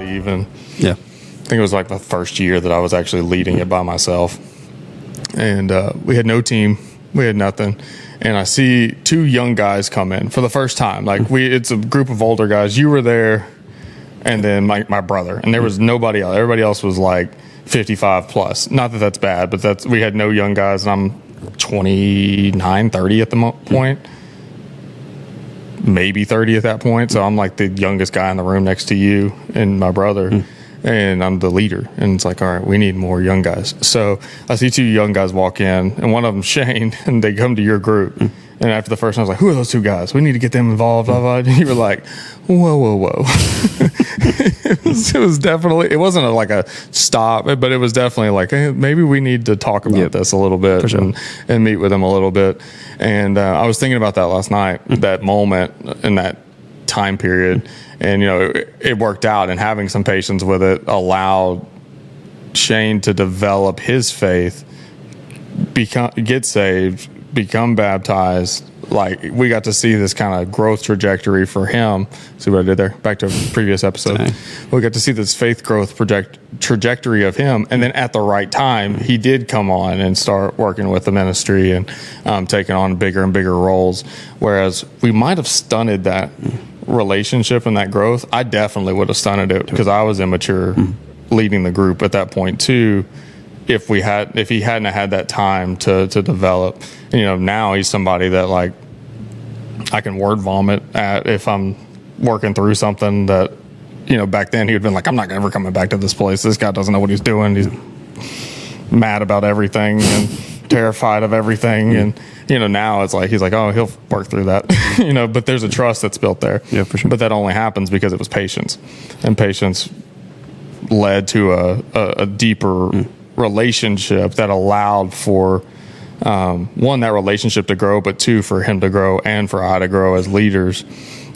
even. Yeah. I think it was like the first year that I was actually leading it by myself. And we had no team. We had nothing. And I see two young guys come in for the first time. Like it's a group of older guys. You were there, and then my brother. And there was nobody else. Everybody else was like 55 plus. Not that that's bad, but we had no young guys. And I'm 29, 30 at the point. Maybe 30 at that point. So I'm like the youngest guy in the room next to you and my brother. And I'm the leader. And it's like, all right, we need more young guys. So I see two young guys walk in, and one of them, Shane, and they come to your group. And after the first one, I was like, who are those two guys? We need to get them involved. Blah, blah. And you were like, whoa. It was definitely, it wasn't like a stop, but it was definitely like, hey, maybe we need to talk about this a little bit and meet with them a little bit. And I was thinking about that last night, that moment in that time period. And, it worked out, and having some patience with it allowed Shane to develop his faith, get saved, become baptized. Like, we got to see this kind of growth trajectory for him. See what I did there? Back to a previous episode. Okay. We got to see this faith growth trajectory of him. And then at the right time, he did come on and start working with the ministry and taking on bigger and bigger roles. Whereas we might have stunted that relationship and that growth. I definitely would have stunted it because I was immature leading the group at that point too. If he hadn't had that time to develop, now he's somebody that like I can word vomit at if I'm working through something that, back then he would have been like, I'm not ever coming back to this place. This guy doesn't know what he's doing. He's mad about everything and terrified of everything. And, now it's like, he's like, oh, he'll work through that, but there's a trust that's built there. Yeah, for sure. But that only happens because it was patience, and patience led to a deeper relationship that allowed for one, that relationship to grow, but two, for him to grow and for I to grow as leaders.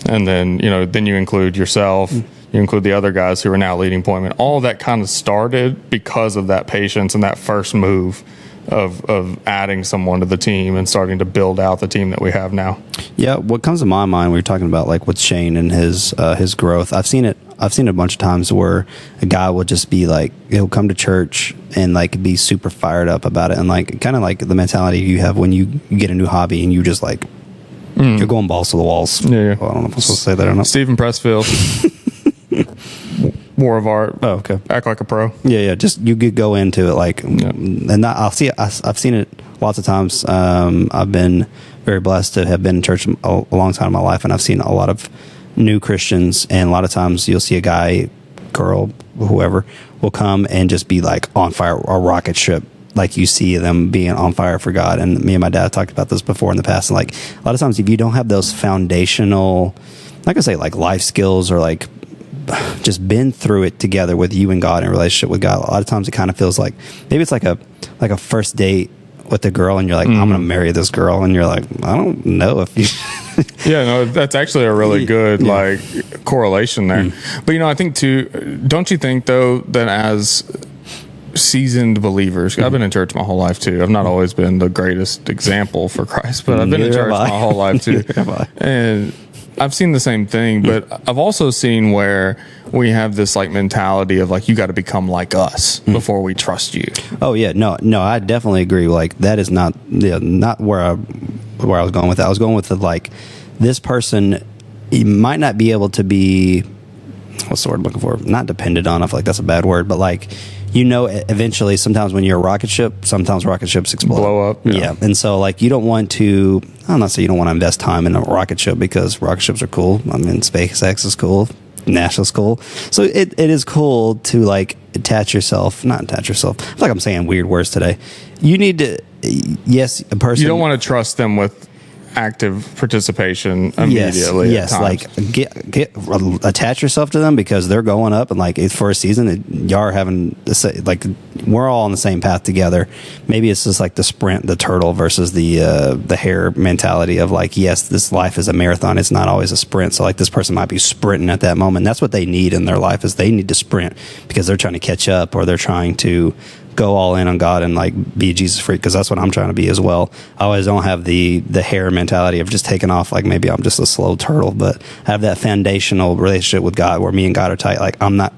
And then then you include yourself, you include the other guys who are now leading Pointman. All of that kind of started because of that patience and that first move of adding someone to the team and starting to build out the team that we have now. Yeah, what comes to my mind when you're talking about like with Shane and his growth, I've seen it a bunch of times where a guy will just be like, he'll come to church and like be super fired up about it, and like kind of like the mentality you have when you get a new hobby and you just like you're going balls to the walls. Yeah. Well, I don't know if I'm supposed to say that or not. Stephen Pressfield. War of Art. Oh, okay. Act like a pro. Yeah. Just you could go into it like, and I've seen it lots of times. I've been very blessed to have been in church a long time in my life, and I've seen a lot of new Christians, and a lot of times you'll see a guy, girl, whoever will come and just be like on fire, a rocket ship. Like you see them being on fire for God. And me and my dad talked about this before in the past. And like a lot of times, if you don't have those foundational, not gonna say like life skills or like just been through it together with you and God and relationship with God, a lot of times it kind of feels like maybe it's like a first date with a girl, and you're like, I'm gonna marry this girl, and you're like, I don't know if you yeah, no, that's actually a really good like correlation there. But I think too, don't you think though that as seasoned believers, I've been in church my whole life too. I've not always been the greatest example for Christ, but I've been in church my whole life too. And I've seen the same thing, but I've also seen where we have this like mentality of like, you got to become like us before we trust you. Oh yeah, no, I definitely agree. Like that is not where I was going with that. I was going with the like, this person, he might not be able to be, what's the word I'm looking for? Not dependent on. I feel like that's a bad word, but like, eventually, sometimes when you're a rocket ship, sometimes rocket ships explode. Blow up. Yeah. And so, like, you don't want to, I'm not saying you don't want to invest time in a rocket ship, because rocket ships are cool. I mean, SpaceX is cool. NASA's cool. So it is cool to, like, not attach yourself. I feel like I'm saying weird words today. You need to, yes, a person. You don't want to trust them with active participation immediately. Yes, like get attach yourself to them, because they're going up, and like for a season, y'all are having like we're all on the same path together. Maybe it's just like the sprint, the turtle versus the hare mentality of like, yes, this life is a marathon. It's not always a sprint. So like this person might be sprinting at that moment. That's what they need in their life, is they need to sprint because they're trying to catch up, or they're trying to go all in on God and like be Jesus freak, because that's what I'm trying to be as well. I always don't have the hare mentality of just taking off like maybe I'm just a slow turtle, but I have that foundational relationship with God where me and God are tight. Like I'm not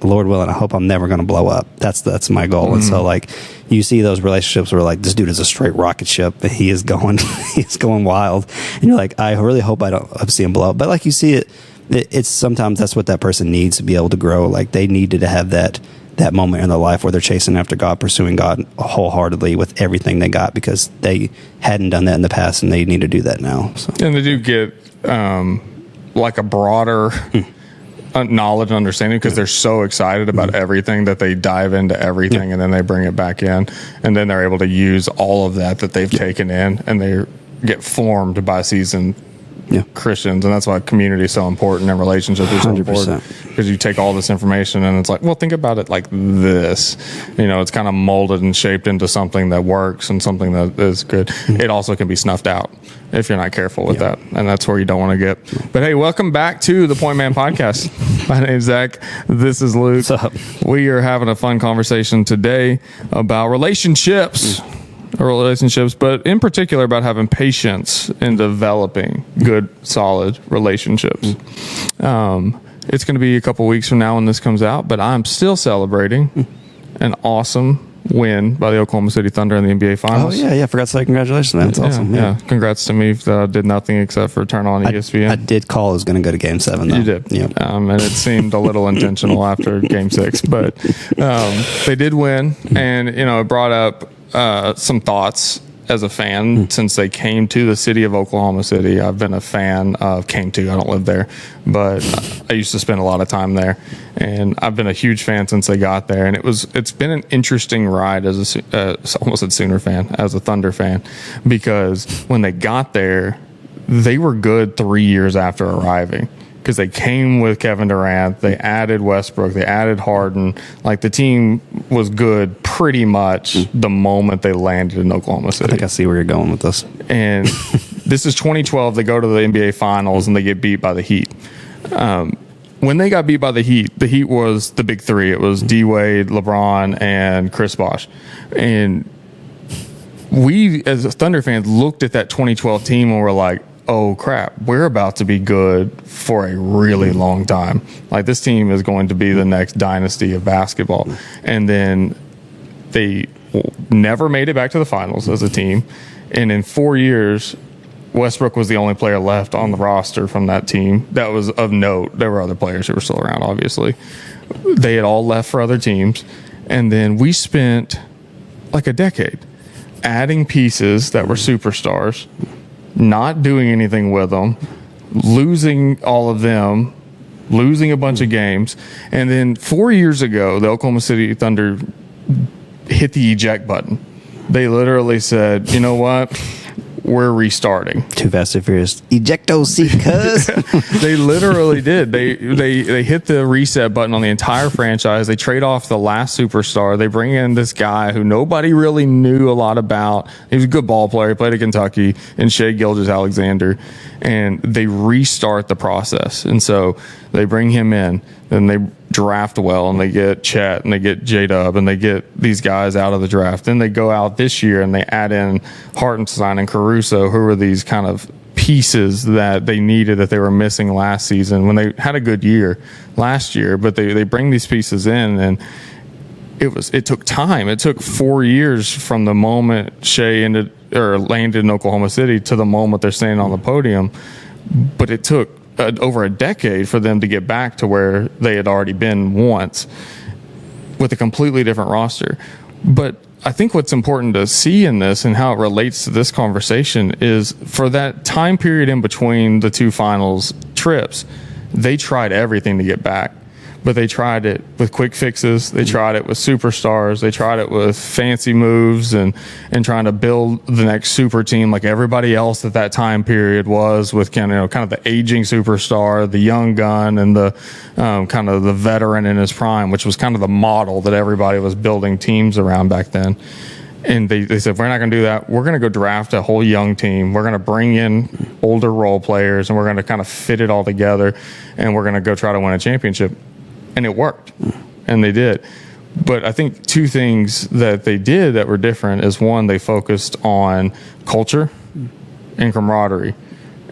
Lord willing, I hope I'm never going to blow up. That's my goal. And so like you see those relationships where like this dude is a straight rocket ship. He is going he's going wild, and you're like, I really hope I don't see him blow up. But like you see it's sometimes that's what that person needs to be able to grow. Like they needed to have that moment in their life where they're chasing after God, pursuing God wholeheartedly with everything they got, because they hadn't done that in the past and they need to do that now. So. And they do get like a broader knowledge and understanding, because they're so excited about everything that they dive into everything, and then they bring it back in, and then they're able to use all of that they've taken in, and they get formed by seasoned Christians. And that's why community is so important and relationships are so 100%. important, because you take all this information and it's like, well, think about it like this, it's kind of molded and shaped into something that works and something that is good. It also can be snuffed out if you're not careful with that, and that's where you don't want to get. But hey, welcome back to the Pointman podcast. My name is Zach, this is Luke. What's up? We are having a fun conversation today about relationships, but in particular about having patience in developing good, solid relationships. It's going to be a couple weeks from now when this comes out, but I'm still celebrating an awesome win by the Oklahoma City Thunder in the NBA Finals. Oh, yeah. I forgot to say congratulations, man. That's awesome. Yeah. Congrats to me that I did nothing except for turn on ESPN. I did call it was going to go to Game 7, though. You did. Yeah. And it seemed a little intentional after Game 6, but they did win, and, it brought up some thoughts as a fan since they came to the city of Oklahoma City. I've been a fan of I don't live there, but I used to spend a lot of time there, and I've been a huge fan since they got there. And it's been an interesting ride as almost a Sooner fan, as a Thunder fan, because when they got there, they were good 3 years after arriving, because they came with Kevin Durant, they added Westbrook, they added Harden. Like, the team was good pretty much the moment they landed in Oklahoma City. I think I see where you're going with this. And this is 2012. They go to the NBA Finals and they get beat by the Heat. When they got beat by the Heat was the big three. It was D-Wade, LeBron, and Chris Bosh. And we, as Thunder fans, looked at that 2012 team and were like, oh crap, we're about to be good for a really long time. Like, this team is going to be the next dynasty of basketball. And then they never made it back to the finals as a team. And in 4 years, Westbrook was the only player left on the roster from that team that was of note. There were other players who were still around, obviously. They had all left for other teams. And then we spent like a decade adding pieces that were superstars, not doing anything with them, losing all of them, losing a bunch of games. And then 4 years ago, the Oklahoma City Thunder hit the eject button. They literally said, you know what? We're restarting. Too Fast and Furious. Ejecto seat, cuz. They literally did. They hit the reset button on the entire franchise. They trade off the last superstar. They bring in this guy who nobody really knew a lot about. He was a good ball player. He played at Kentucky, and Shai Gilgeous-Alexander. And they restart the process. And so they bring him in. Then they draft well, and they get Chet, and they get J-Dub, and they get these guys out of the draft. Then they go out this year and they add in Hartenstein and Caruso, who were these kind of pieces that they needed, that they were missing last season when they had a good year last year. But they bring these pieces in, and it took time. It took 4 years from the moment Shai landed in Oklahoma City to the moment they're standing on the podium. But it took over a decade for them to get back to where they had already been once, with a completely different roster. But I think what's important to see in this and how it relates to this conversation is, for that time period in between the two finals trips, they tried everything to get back. But they tried it with quick fixes. They tried it with superstars. They tried it with fancy moves and trying to build the next super team like everybody else at that time period was, with kind of the aging superstar, the young gun, and the kind of the veteran in his prime, which was kind of the model that everybody was building teams around back then. And they said, we're not going to do that. We're going to go draft a whole young team. We're going to bring in older role players, and we're going to kind of fit it all together, and we're going to go try to win a championship. And it worked, and they did. But I think two things that they did that were different is, one, they focused on culture and camaraderie.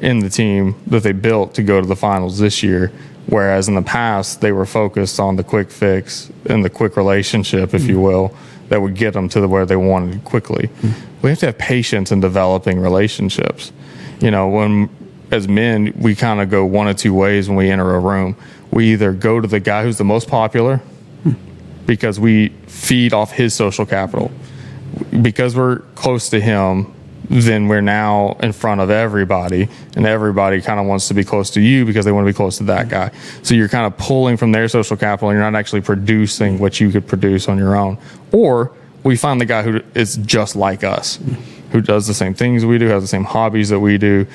in the team that they built to go to the finals this year. Whereas in the past, they were focused on the quick fix and the quick relationship, if you will, that would get them to where they wanted quickly. We have to have patience in developing relationships. When as men, we kind of go one of two ways when we enter a room. We either go to the guy who's the most popular because we feed off his social capital. Because we're close to him, then we're now in front of everybody, and everybody kind of wants to be close to you because they want to be close to that guy. So you're kind of pulling from their social capital, and you're not actually producing what you could produce on your own. Or we find the guy who is just like us, who does the same things we do, has the same hobbies that we do.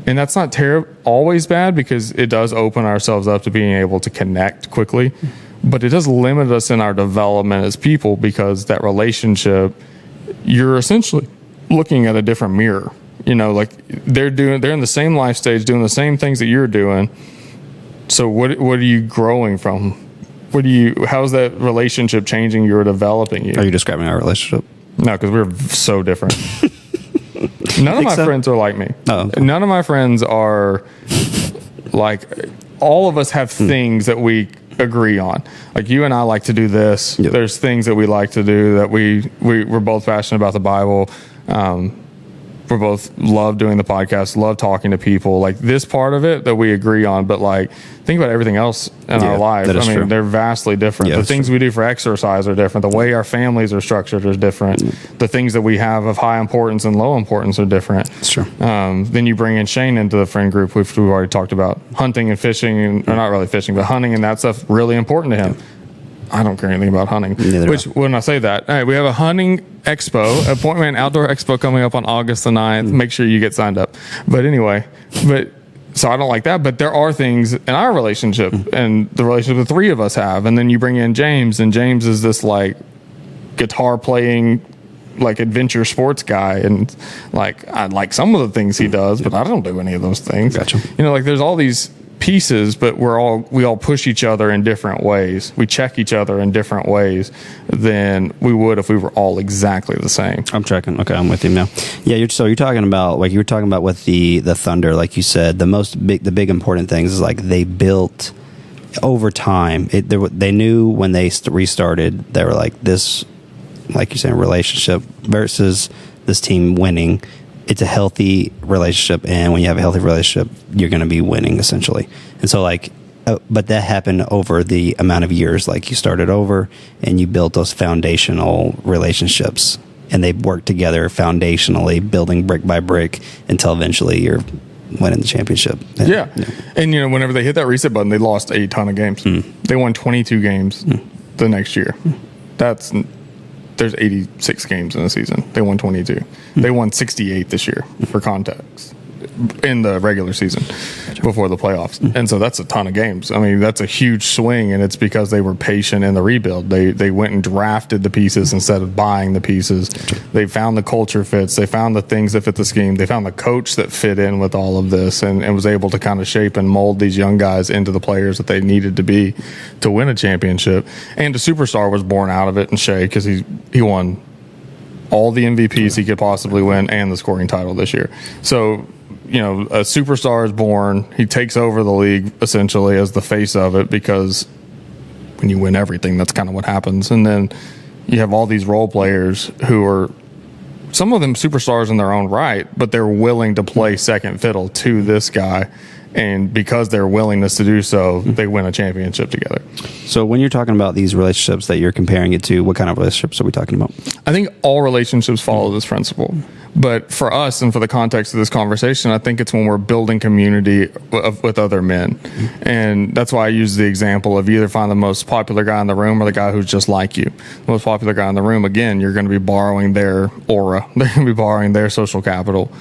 And that's not always bad, because it does open ourselves up to being able to connect quickly. But it does limit us in our development as people, because that relationship, you're essentially looking at a different mirror. Like they're in the same life stage, doing the same things that you're doing. So what are you growing from? How's that relationship changing you or developing you? Are you describing our relationship? No, because we're so different. None of my friends are like me. Oh, okay. None of my friends are like, all of us have things that we agree on. Like you and I like to do this. Yep. There's things that we like to do that we're both passionate about the Bible. We both love doing the podcast, love talking to people. Like this part of it that we agree on, but like think about everything else in our life. I mean, they're vastly different. The things we do for exercise are different. The way our families are structured is different. The things that we have of high importance and low importance are different. That's true. Then you bring in Shane into the friend group, which we've already talked about. Hunting and fishing, or not really fishing, but hunting and that stuff, really important to him. I don't care anything about hunting. When I say that, all right, we have a hunting expo, a Pointman Outdoor Expo coming up on August the 9th. Make sure you get signed up. But anyway, so I don't like that. But there are things in our relationship and the relationship the three of us have. And then you bring in James, and James is this like guitar playing, like adventure sports guy. And like, I like some of the things he does, but I don't do any of those things. Gotcha. Like there's all these pieces, but we all push each other in different ways. We check each other in different ways than we would if we were all exactly the same. I'm tracking. Okay, I'm with you now. Yeah, you're talking about, like you were talking about with the Thunder, like you said, the big important things is like they built over time. They knew when they restarted, they were like this, like you're saying, relationship versus this team winning. It's a healthy relationship, and when you have a healthy relationship, you're going to be winning essentially. And so but that happened over the amount of years. Like you started over and you built those foundational relationships, and they worked together foundationally, building brick by brick until eventually you're winning the championship. And whenever they hit that reset button, they lost a ton of games. They won 22 games the next year. There's 86 games in a season. They won 22. They won 68 this year, for context, in the regular season before the playoffs. And so that's a ton of games. I mean, that's a huge swing, and it's because they were patient in the rebuild. They went and drafted the pieces instead of buying the pieces. They found the culture fits. They found the things that fit the scheme. They found the coach that fit in with all of this, and was able to kind of shape and mold these young guys into the players that they needed to be to win a championship. And a superstar was born out of it in Shea, because he won all the MVPs he could possibly win and the scoring title this year. So, a superstar is born. He takes over the league essentially as the face of it, because when you win everything, that's kind of what happens. And then you have all these role players who are, some of them superstars in their own right, but they're willing to play second fiddle to this guy. And because their willingness to do so, they win a championship together. So when you're talking about these relationships that you're comparing it to, what kind of relationships are we talking about? I think all relationships follow this principle. But for us, and for the context of this conversation, I think it's when we're building community with other men. And that's why I use the example of either find the most popular guy in the room or the guy who's just like you. The most popular guy in the room, again, you're going to be borrowing their aura. They're going to be borrowing their social capital.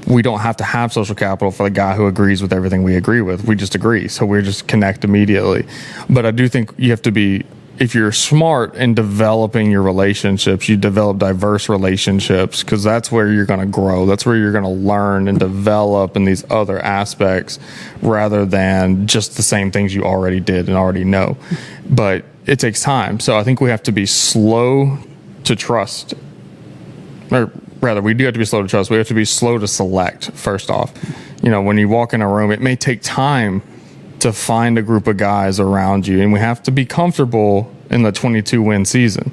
We don't have to have social capital for the guy who agrees with everything we agree with. We just agree. So we just connect immediately. But I do think you have to be, if you're smart in developing your relationships, you develop diverse relationships, because that's where you're going to grow. That's where you're going to learn and develop in these other aspects, rather than just the same things you already did and already know. But it takes time. So I think we have to be slow to trust, or rather, we do have to be slow to trust. We have to be slow to select, first off. when you walk in a room, it may take time to find a group of guys around you, and we have to be comfortable in the 22 win season.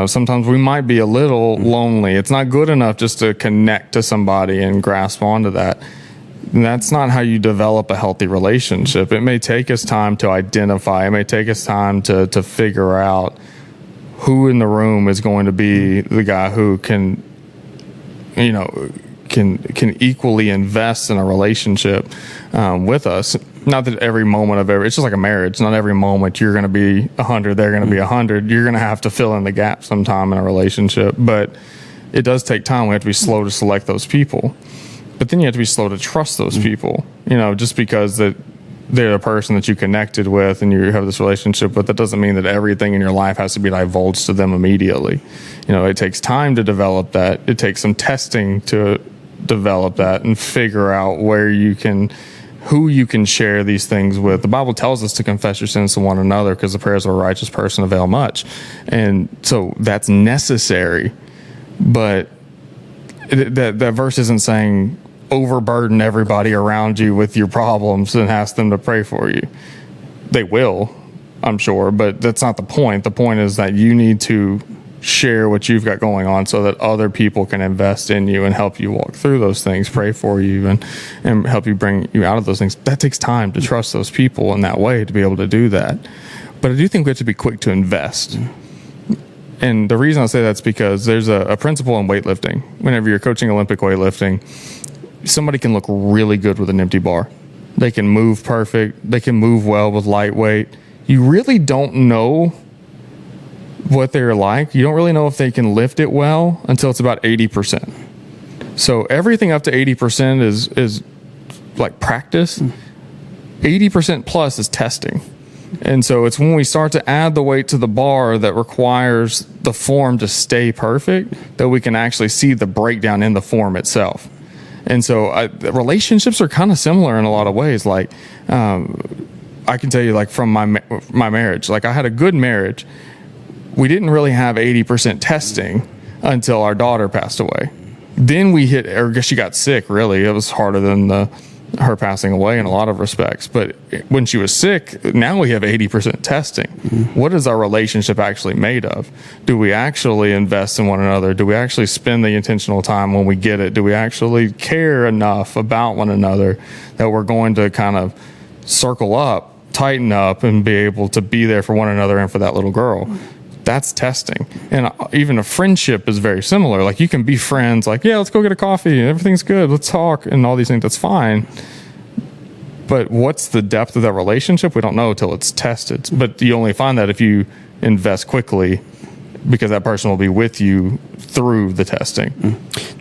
Sometimes we might be a little lonely. It's not good enough just to connect to somebody and grasp onto that. And that's not how you develop a healthy relationship. It may take us time to identify. It may take us time to figure out who in the room is going to be the guy who can equally invest in a relationship with us. Not that every moment it's just like a marriage. Not every moment you're going to be 100, they're going to be 100. You're going to have to fill in the gap sometime in a relationship. But it does take time. We have to be slow to select those people. But then you have to be slow to trust those people. Just because that they're the person that you connected with and you have this relationship with, that doesn't mean that everything in your life has to be divulged to them immediately. It takes time to develop that. It takes some testing to develop that and figure out who you can share these things with. The Bible tells us to confess your sins to one another because the prayers of a righteous person avail much. And so that's necessary. But that verse isn't saying overburden everybody around you with your problems and ask them to pray for you. They will, I'm sure, but that's not the point. The point is that you need to share what you've got going on so that other people can invest in you and help you walk through those things, pray for you, and help you bring you out of those things. That takes time to trust those people in that way to be able to do that. But I do think we have to be quick to invest. And the reason I say that's because there's a principle in weightlifting. Whenever you're coaching Olympic weightlifting, somebody can look really good with an empty bar. They can move perfect. They can move well with lightweight. You really don't know what they're like. You don't really know if they can lift it well until it's about 80%. So everything up to 80% is like practice. 80% plus is testing. And so it's when we start to add the weight to the bar that requires the form to stay perfect that we can actually see the breakdown in the form itself. And so relationships are kind of similar in a lot of ways. Like I can tell you, like from my marriage, like I had a good marriage. We didn't really have 80% testing until our daughter passed away. Then we I guess she got sick, really. It was harder than her passing away in a lot of respects. But when she was sick, now we have 80% testing. What is our relationship actually made of? Do we actually invest in one another? Do we actually spend the intentional time when we get it? Do we actually care enough about one another that we're going to kind of circle up, tighten up, and be able to be there for one another and for that little girl? That's testing. And even a friendship is very similar. Like you can be friends, like, yeah, let's go get a coffee. Everything's good. Let's talk and all these things. That's fine. But what's the depth of that relationship? We don't know until it's tested. But you only find that if you invest quickly because that person will be with you through the testing.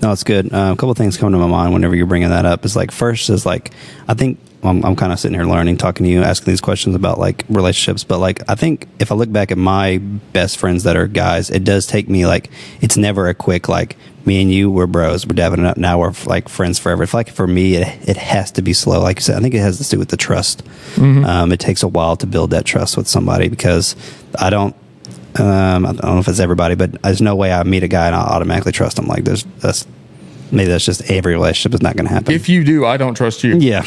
No, it's good. A couple of things come to my mind whenever you're bringing that up. Is like, first is like, I think I'm kind of sitting here learning, talking to you, asking these questions about like relationships. But like, I think if I look back at my best friends that are guys, it does take me like, it's never a quick, like me and you, we're bros, we're dabbing it up. Now we're like friends forever. It's like for me, it has to be slow. Like you said, I think it has to do with the trust. It takes a while to build that trust with somebody because I don't know if it's everybody, but there's no way I meet a guy and I'll automatically trust him. Like maybe that's just every relationship is not going to happen. If you do, I don't trust you. Yeah,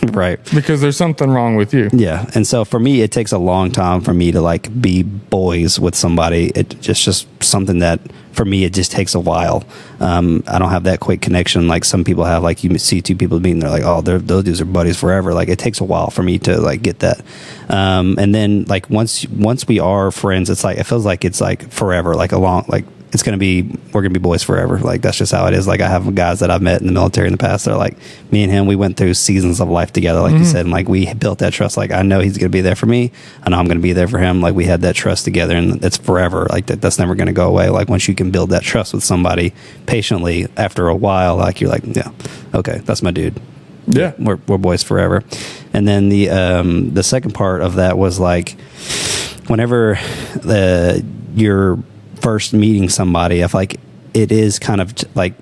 right. Because there's something wrong with you. Yeah, and so for me, it takes a long time for me to like be boys with somebody. It's just something that for me, it just takes a while. I don't have that quick connection like some people have. Like you see two people meeting, they're like, oh, those dudes are buddies forever. Like it takes a while for me to like get that. And then like once we are friends, it's like it feels like it's like forever, like we're gonna be boys forever. Like that's just how it is. Like I have guys that I've met in the military in the past. They're like, me and him, we went through seasons of life together, like you said, and like we built that trust. Like I know he's gonna be there for me. I know I'm gonna be there for him. Like we had that trust together, and it's forever. Like that's never gonna go away. Like once you can build that trust with somebody patiently, after a while, like you're like, yeah, okay, that's my dude. Yeah, we're boys forever. And then the second part of that was like, whenever you're first meeting somebody, if like it is kind of like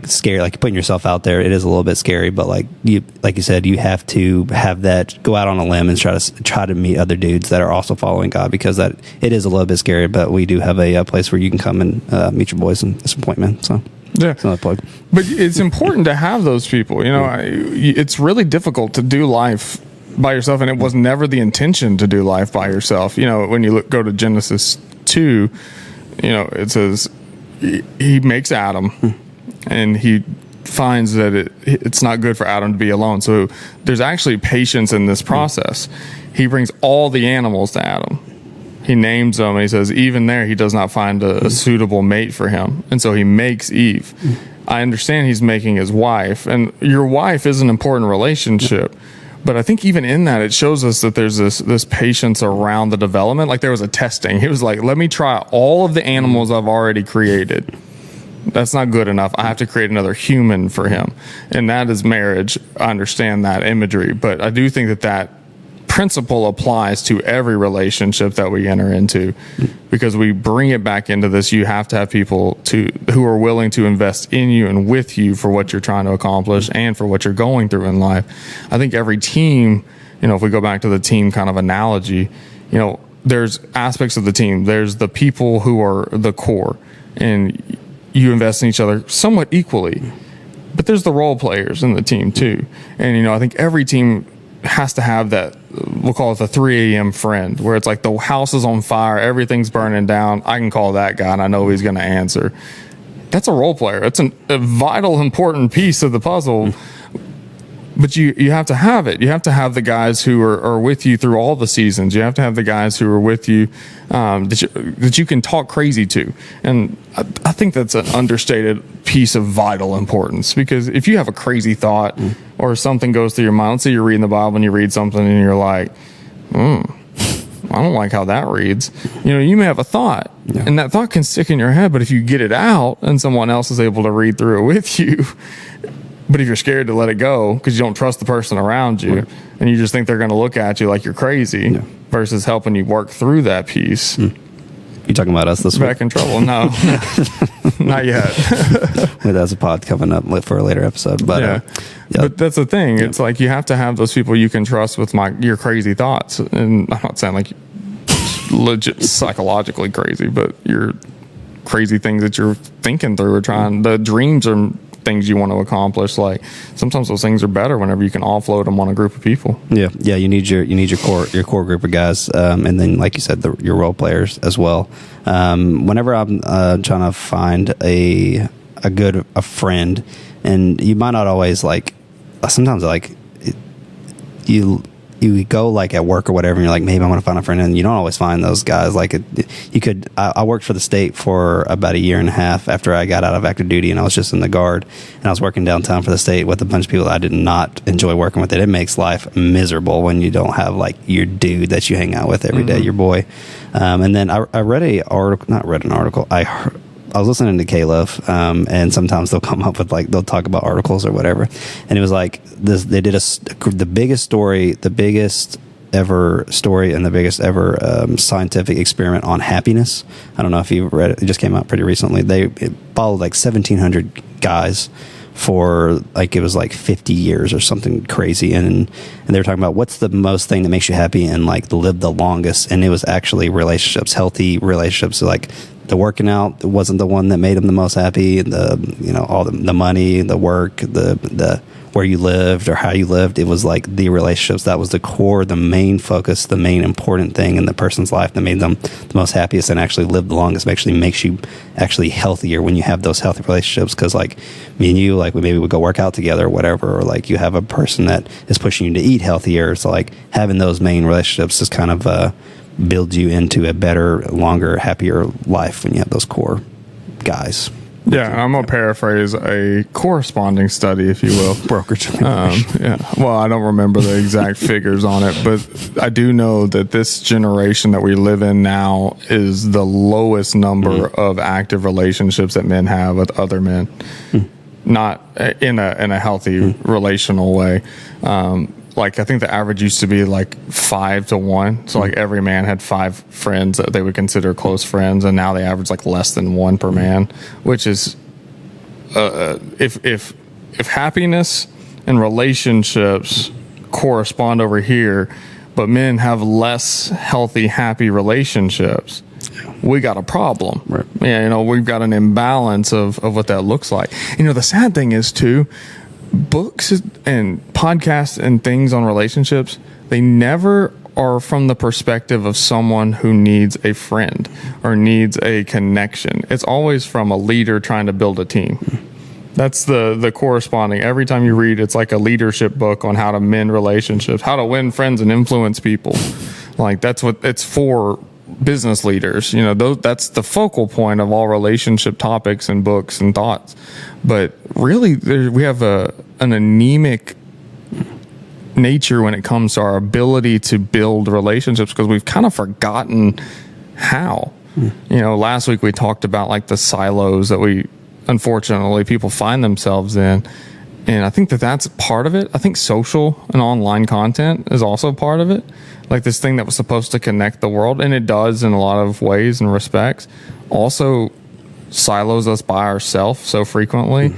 scary, like putting yourself out there, it is a little bit scary, but like you said, you have to have that, go out on a limb and try to meet other dudes that are also following God, because that it is a little bit scary, but we do have a place where you can come and meet your boys and some Pointman. So Yeah. It's another plug. But it's important to have those people. It's really difficult to do life by yourself, and it was never the intention to do life by yourself. When you go to Genesis 2, it says he makes Adam, and he finds that it's not good for Adam to be alone. So there's actually patience in this process. He brings all the animals to Adam. He names them, and he says even there he does not find a suitable mate for him. And so he makes Eve. I understand he's making his wife, and your wife is an important relationship. But I think even in that, it shows us that there's this patience around the development. Like there was a testing. He was like, let me try all of the animals I've already created. That's not good enough. I have to create another human for him. And that is marriage. I understand that imagery. But I do think that principle applies to every relationship that we enter into, because we bring it back into this. You have to have people who are willing to invest in you and with you for what you're trying to accomplish and for what you're going through in life. I think every team, if we go back to the team kind of analogy, there's aspects of the team. There's the people who are the core, and you invest in each other somewhat equally. But there's the role players in the team too. And, I think every team has to have that, we'll call it the 3 a.m. friend, where it's like the house is on fire, everything's burning down. I can call that guy and I know he's going to answer. That's a role player. It's a vital, important piece of the puzzle. But you have to have it. You have to have the guys who are with you through all the seasons. You have to have the guys who are with you that you can talk crazy to. And I think that's an understated piece of vital importance, because if you have a crazy thought or something goes through your mind, let's say you're reading the Bible and you read something and you're like, I don't like how that reads. You may have a thought, and that thought can stick in your head, but if you get it out and someone else is able to read through it with you, but if you're scared to let it go because you don't trust the person around you, and you just think they're going to look at you like you're crazy, versus helping you work through that piece. You talking about us this week? Back in trouble? No, not yet. Well, that's a pod coming up for a later episode. But but that's the thing. It's like you have to have those people you can trust with your crazy thoughts. And I'm not saying like legit psychologically crazy, but your crazy things that you're thinking through or trying. The dreams are things you want to accomplish. Like sometimes those things are better whenever you can offload them on a group of people. You need your core group of guys, and then like you said, your role players as well. Whenever I'm trying to find a friend, and you might not always sometimes you go like at work or whatever, and you're like, maybe I want to find a friend, and you don't always find those guys. I worked for the state for about a year and a half after I got out of active duty, and I was just in the Guard, and I was working downtown for the state with a bunch of people that I did not enjoy working with. It makes life miserable when you don't have your dude that you hang out with every day, your boy. And then I read an article. I was listening to K-Love, and sometimes they'll come up with they'll talk about articles or whatever, and it was like this. They did the biggest ever story, and the biggest ever scientific experiment on happiness. I don't know if you read it. It just came out pretty recently. It followed 1,700 guys for it was 50 years or something crazy, and they were talking about what's the most thing that makes you happy and live the longest, and it was actually relationships, healthy relationships. The working out wasn't the one that made them the most happy, and all the money, the work, the where you lived or how you lived. It was the relationships that was the core, the main focus, the main important thing in the person's life that made them the most happiest and actually lived the longest. Actually makes you actually healthier when you have those healthy relationships, because me and you, we maybe would go work out together or whatever, or you have a person that is pushing you to eat healthier. So having those main relationships is kind of builds you into a better, longer, happier life when you have those core guys. Yeah, I'm going to paraphrase a corresponding study, if you will. Brokerage. Well, I don't remember the exact figures on it, but I do know that this generation that we live in now is the lowest number of active relationships that men have with other men. Not in a healthy relational way. I think the average used to be 5 to 1. So every man had 5 friends that they would consider close friends, and now they average less than 1 per man, which is if happiness and relationships correspond over here, but men have less healthy, happy relationships. we got a problem. Right. Yeah, we've got an imbalance of what that looks like. The sad thing is too, books and podcasts and things on relationships, they never are from the perspective of someone who needs a friend or needs a connection. It's always from a leader trying to build a team. That's the corresponding. Every time you read, it's like a leadership book on how to mend relationships, how to win friends and influence people. Like, that's what it's for. Business leaders, that's the focal point of all relationship topics and books and thoughts. But really, we have an anemic nature when it comes to our ability to build relationships, because we've kind of forgotten how. Last week we talked about like the silos that unfortunately people find themselves in. And I think that's part of it. I think social and online content is also part of it. Like, this thing that was supposed to connect the world, and it does in a lot of ways and respects, also silos us by ourselves so frequently.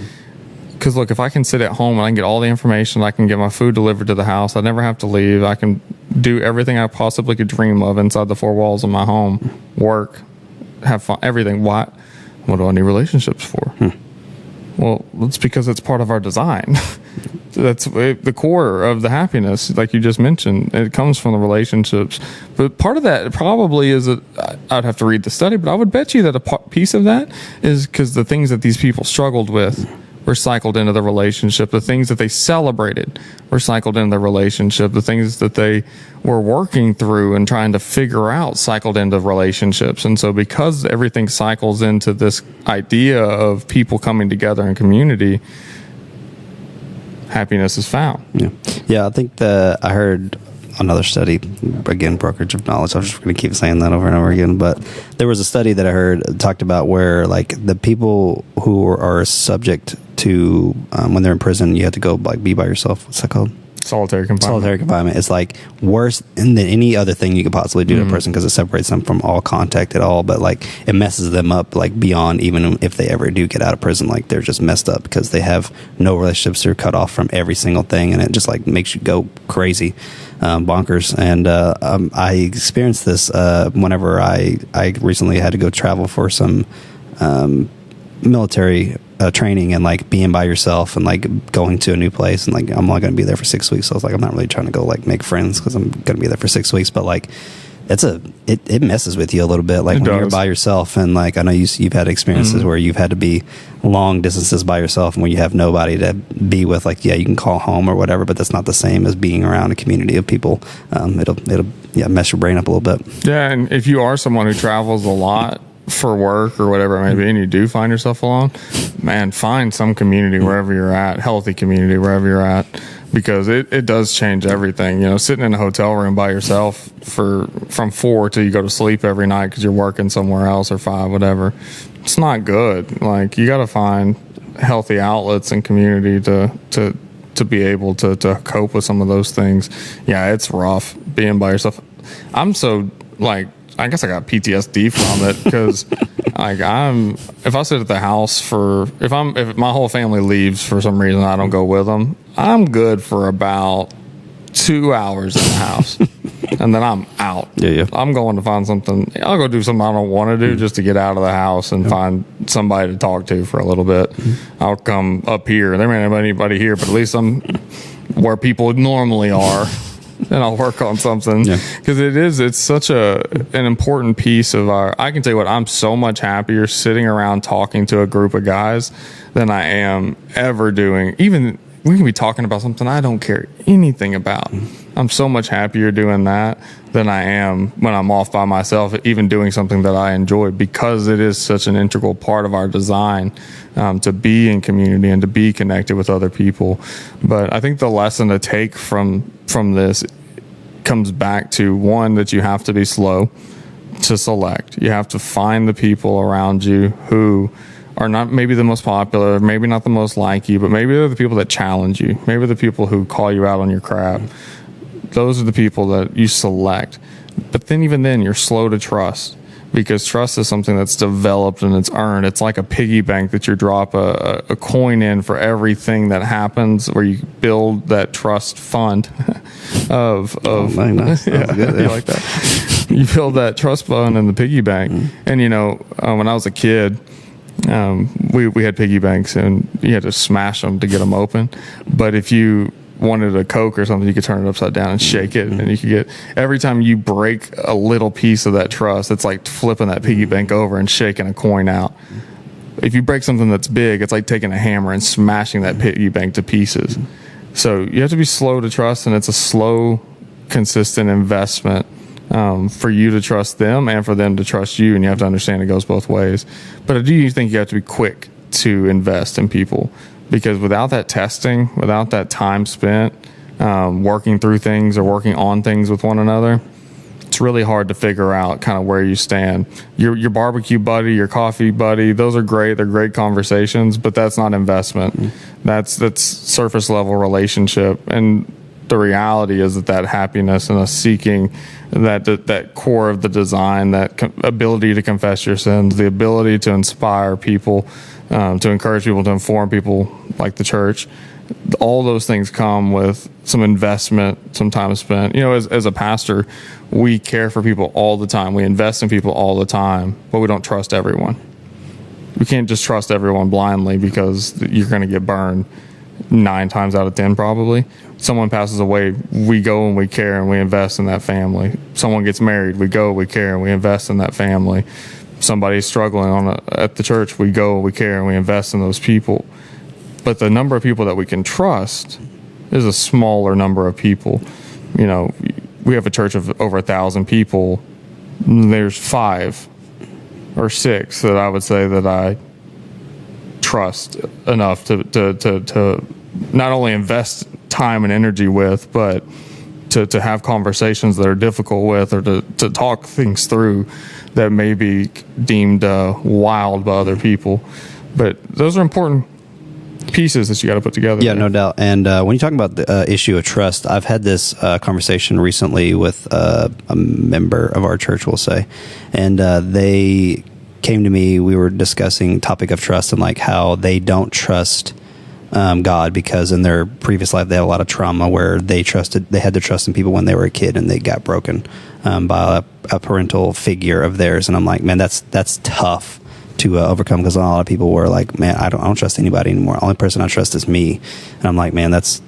Because look, if I can sit at home and I can get all the information, I can get my food delivered to the house, I never have to leave, I can do everything I possibly could dream of inside the four walls of my home, work, have fun, everything. What do I need relationships for? Well, it's because it's part of our design. That's the core of the happiness, like you just mentioned. It comes from the relationships. But part of that probably is I'd have to read the study, but I would bet you that a piece of that is because the things that these people struggled with were cycled into the relationship. The things that they celebrated were cycled into the relationship. The things that they were working through and trying to figure out cycled into relationships. And so because everything cycles into this idea of people coming together in community, happiness is found. Yeah, I think I heard another study, again, brokerage of knowledge. I'm just going to keep saying that over and over again. But there was a study that I heard talked about where, like, the people who are subject to, when they're in prison, you have to go, like, be by yourself. What's that called? Solitary confinement. It's like worse than any other thing you could possibly do to a person, because it separates them from all contact at all. But like, it messes them up, like, beyond even if they ever do get out of prison. Like, they're just messed up because they have no relationships. They're cut off from every single thing, and it just like makes you go crazy, bonkers. And I experienced this whenever I recently had to go travel for some military training, and like being by yourself and like going to a new place, and like I'm only going to be there for 6 weeks, so I was like, I'm not really trying to go like make friends because I'm going to be there for 6 weeks. But like, it messes with you a little bit, like when you're by yourself. And like, I know you've had experiences where you've had to be long distances by yourself, and when you have nobody to be with, like, yeah, you can call home or whatever, but that's not the same as being around a community of people. It'll mess your brain up a little bit. Yeah, and if you are someone who travels a lot for work or whatever it may be, and you do find yourself alone, man, find some community wherever you're at, healthy community wherever you're at, because it does change everything. Sitting in a hotel room by yourself from 4 till you go to sleep every night because you're working somewhere else, or 5, whatever, it's not good. Like, you got to find healthy outlets and community to be able to cope with some of those things. Yeah, it's rough being by yourself. I'm so, like, I guess I got PTSD from it, because like, if I sit at the house if my whole family leaves for some reason, I don't go with them, I'm good for about 2 hours in the house, and then I'm out. Yeah. I'm going to find something. I'll go do something I don't want to do just to get out of the house and find somebody to talk to for a little bit. I'll come up here. There may not be anybody here, but at least I'm where people normally are. And I'll work on something, because it's such an important piece of I can tell you what, I'm so much happier sitting around talking to a group of guys than I am ever doing. Even we can be talking about something I don't care anything about. I'm so much happier doing that than I am when I'm off by myself, even doing something that I enjoy, because it is such an integral part of our design to be in community and to be connected with other people. But I think the lesson to take from this comes back to, one, that you have to be slow to select. You have to find the people around you who are not maybe the most popular, maybe not the most like you, but maybe they're the people that challenge you. Maybe the people who call you out on your crap. Those are the people that you select. But then even then, you're slow to trust, because trust is something that's developed and it's earned. It's like a piggy bank that you drop a coin in for everything that happens, where you build that trust fund of nice. Yeah, you like that? You build that trust fund in the piggy bank. And, when I was a kid, we had piggy banks, and you had to smash them to get them open. But if you wanted a Coke or something, you could turn it upside down and shake it, and you could get, every time you break a little piece of that trust, it's like flipping that piggy bank over and shaking a coin out. If you break something that's big, it's like taking a hammer and smashing that piggy bank to pieces. So you have to be slow to trust, and it's a slow, consistent investment for you to trust them and for them to trust you, and you have to understand it goes both ways. But I do think you have to be quick to invest in people, because without that testing, without that time spent working through things or working on things with one another, it's really hard to figure out kind of where you stand. Your barbecue buddy, your coffee buddy, those are great. They're great conversations, but that's not investment. That's surface level relationship. And the reality is that happiness and us seeking that core of the design, that ability to confess your sins, the ability to inspire people, to encourage people, to inform people, like the church, all those things come with some investment, some time spent. As a pastor, we care for people all the time. We invest in people all the time, but we don't trust everyone. We can't just trust everyone blindly, because you're going to get burned 9 times out of 10 probably. Someone passes away, we go and we care and we invest in that family. Someone gets married, we go, we care and we invest in that family. Somebody's struggling at the church, we go, we care and we invest in those people. But the number of people that we can trust is a smaller number of people. We have a church of over 1,000 people. There's 5 or 6 that I would say that I trust enough to not only invest time and energy with, but to have conversations that are difficult with, or to talk things through that may be deemed wild by other people. But those are important pieces that you got to put together. Yeah, no doubt. And when you talk about the issue of trust, I've had this conversation recently with a member of our church, we'll say, and they came to me. We were discussing topic of trust and like how they don't trust God, because in their previous life they had a lot of trauma where they had to trust in people when they were a kid, and they got broken by a parental figure of theirs. And I'm like, man, that's tough to overcome, because a lot of people were like, man, I don't trust anybody anymore. The only person I trust is me. And I'm like, man, it's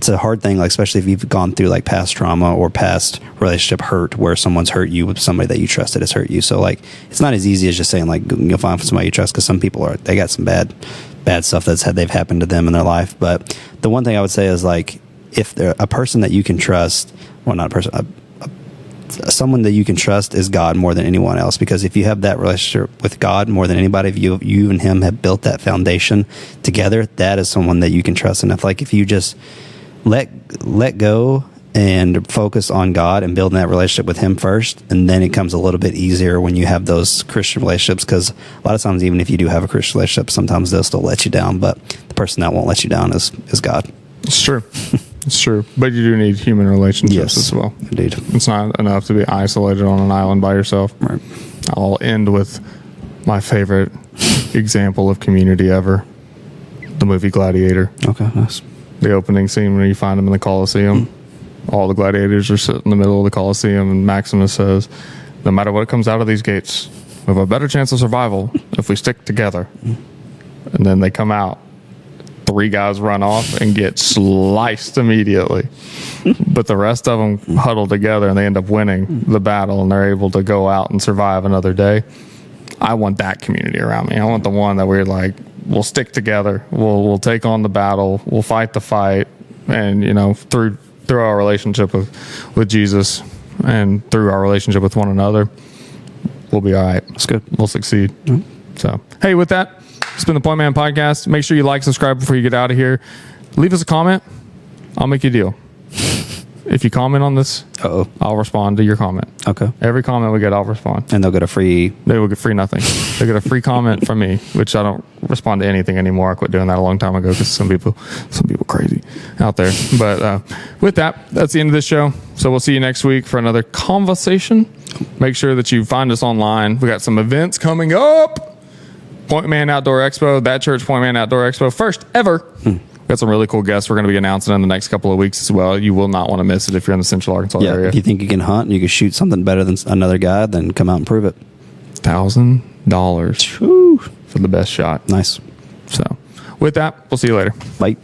a hard thing, like, especially if you've gone through like past trauma or past relationship hurt where someone's hurt you with somebody that you trusted has hurt you. So like, it's not as easy as just saying like, you'll find somebody you trust, because some people they got some bad stuff they've happened to them in their life. But the one thing I would say is like, if they're a person that you can trust, well, not a person, someone that you can trust is God more than anyone else. Because if you have that relationship with God more than anybody, if you and him have built that foundation together, that is someone that you can trust. And if you just let go and focus on God and building that relationship with him first, and then it comes a little bit easier when you have those Christian relationships. Because a lot of times, even if you do have a Christian relationship, sometimes they'll still let you down, but the person that won't let you down is God. It's true. It's true. But you do need human relationships as well. Indeed. It's not enough to be isolated on an island by yourself. Right. I'll end with my favorite example of community ever, the movie Gladiator. Okay, nice. The opening scene when you find them in the Colosseum. All the gladiators are sitting in the middle of the Colosseum, and Maximus says, no matter what comes out of these gates, we have a better chance of survival if we stick together. And then they come out. 3 guys run off and get sliced immediately. But the rest of them huddle together, and they end up winning the battle, and they're able to go out and survive another day. I want that community around me. I want the one that we're like, we'll stick together. We'll take on the battle. We'll fight the fight. And, through our relationship with Jesus and through our relationship with one another, we'll be all right. That's good. We'll succeed. So, hey, with that, it's been the Pointman podcast. Make sure you like, subscribe before you get out of here. Leave us a comment. I'll make you a deal. If you comment on this, I'll respond to your comment. Okay. Every comment we get, I'll respond. And they'll get They will get free nothing. They get a free comment from me, which I don't respond to anything anymore. I quit doing that a long time ago because some people crazy out there. But with that, that's the end of this show. So we'll see you next week for another conversation. Make sure that you find us online. We got some events coming up. Pointman Outdoor Expo, That Church Pointman Outdoor Expo, first ever. We got some really cool guests we're going to be announcing in the next couple of weeks as well. You will not want to miss it if you're in the Central Arkansas Yeah, area. if you think you can hunt and you can shoot something better than another guy, then come out and prove it. $1,000 for the best shot. Nice. So with that, we'll see you later. Bye.